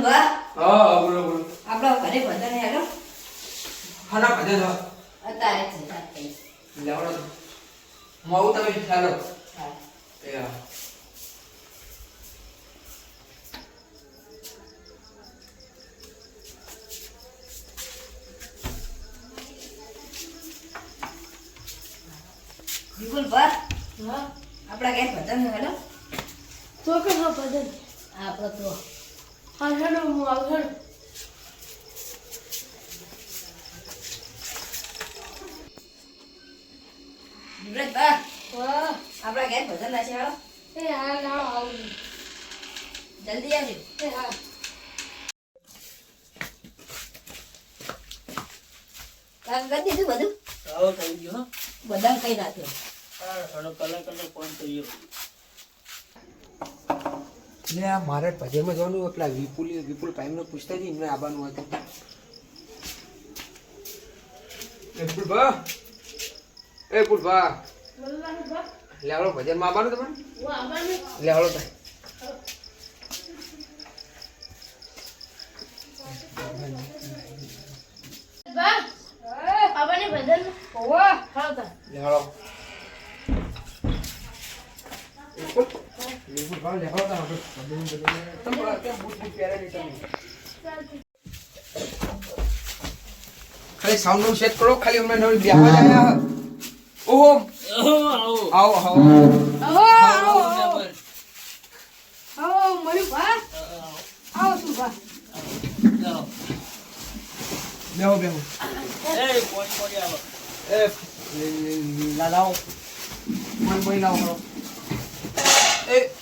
વાહ હા બોલો બોલો આપણો ઘરે ભજન હેલો હાના ભજન અત્યારે જ છે લેવડો મોવું તમે ચાલો હા એ હા વિપુલ ભર હા આપણા ઘરે ભજન હેલો તો કે હા ભજન આપણો તો હા હેડો હું આવું હેડો વિપરેશ ભર વાહ આપણા ઘરે ભજન છે હેલો એ હા ના આવું જલ્દી આવજો એ હા કામ કરી દીધું બધું આવો થઈ ગયો હો. બધા કઈ નાખ્યો હા થોડો કલાક ફોન કર્યો લે આ મારે ભજનમાં જવાનું એટલા વિપુલ ભાઈને પૂછતા હતી એમને આવવાનું હતું એ પુલભા વલ્લાહ બા લેવડો ભજનમાં આવવાનું તમારે હું આવવાનું લેવડો તા બા આવવાની ભજન ઓવા ખાવતા લેવડો વિપુલ ભાઈ લેવડો તા આપણે તમે કેમ બૂટ પહેરે તમે ખાલી સાઉન્ડ નું સેટ કરો ખાલી અમને નવી બેહવા જાય ઓહો આવો આવો આવો આવો મળ્યું બા આવો શું બા બેહો બેહો એ ફોન કરી આવો એ લાલાઓ મન બોઈ લાવો કરો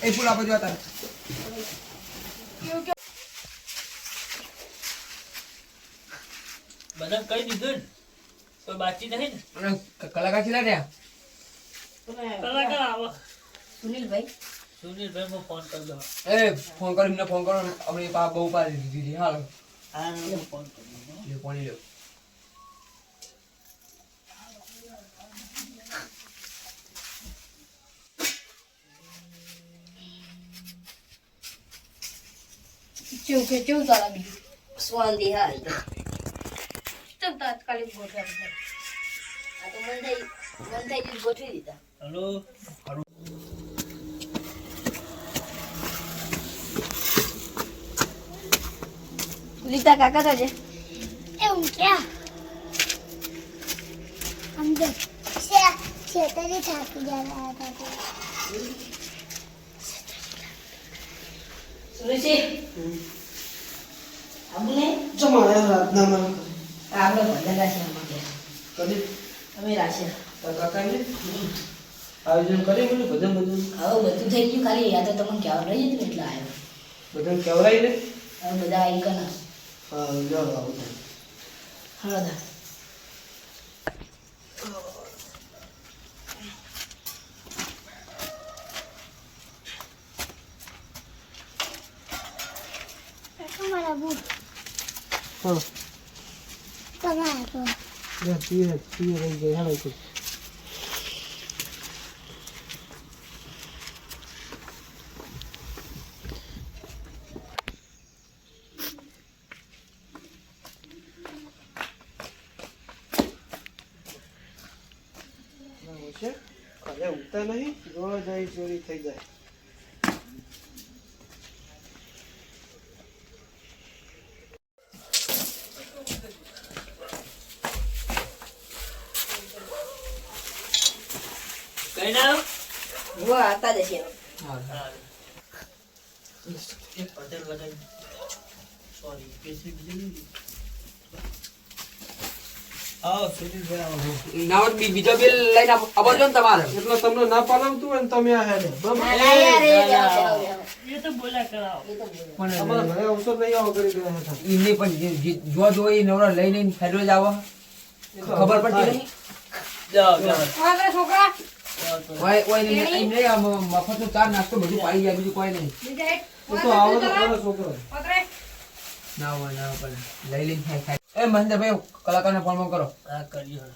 એ ફૂલ આપો જો તારે બધા કઈ દીધું ને કોઈ બાકી નહીં ને અને કલાકાર કેટલા રહ્યા કલાકાર આવો સુનિલભાઈ સુનિલભાઈ હું ફોન કરી દો એ ફોન કરો એમને ફોન કરો અમે પા બહુ પાડી દીધી હાલો હા હું ફોન કરી દો લે પાણી લ્યો ચેવું ચાલે બીજું સ્વાંતિ હા એ તો ચમ તાત્કાલિક ગોઠવ્યા આ તો મન થઈ જ ગોઠવી દીધા હલો લીતા કાકા તો છે એવું ક્યાં અંદર ખેતરી થાકી ગયા હતા સુરેશી આબુ ને જમાયા રાતના મને આપણે ભજન રાશિ અમારે કદી અમે રાશિ કાકાને આયોજન કરી મને ભજન હવે બધું થઈ ગયું ખાલી યાદ તો તમને કહેવા રહી હતું એટલે આવ્યો ભજન કેવરાઈ ને હવે બધા આવી કના હા જાઓ આવું હળો દા તમારા બૂટ હા તમારા તો લે પીએ રહી જાય હાલો તો ઘરે ઉગતા નહીં રોજ અહીં ચોરી થઈ જાય કઈ ના હું આવતા જશે એક ભજન ભજન સોરી પેસી બીજી આવો સુનિલભાઈ આવો નાવત બીજો બિલ લઈને આવજો ને તમારે એટલે તમને ના પાલવતું હોય ને તમે આ હેડે બરાબર ના ના યાર એ જાઓ જાઓ એ તો બોલ્યા કરાવો એ તો બોલો પણ અમારા ઘરે અવસર નહીં આવો કરી ગયા હતા એમને પણ જો જો એ નવરા લઈને ફેરવે જ આવો ખબર પડતી નહીં જાઓ જાઓ આગળ છોકરા કોઈ કોઈ નહીં એમ નહીં આમ મફતનો ચા નાસ્તો બધું પાઈ જાય બીજું કોઈ નહીં બીજા એક એ તો આવો તો ખરો છોકરો પકડે ના હોય ના પણ લઈ લઈને ખાઈ ખાઈ એ મહેન્દ્રભાઈ કલાકારને ફોન કરો હા કર્યો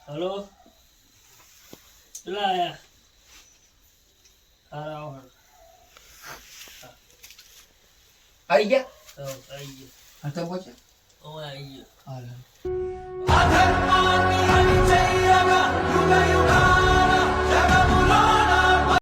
હલો ચલા આયા હારા આવો આવી ગયા આઈ ગયો હા તો બોલ ઓ આઈ ગયો હાલ અધર્માની હરિચૈ રગ યુગ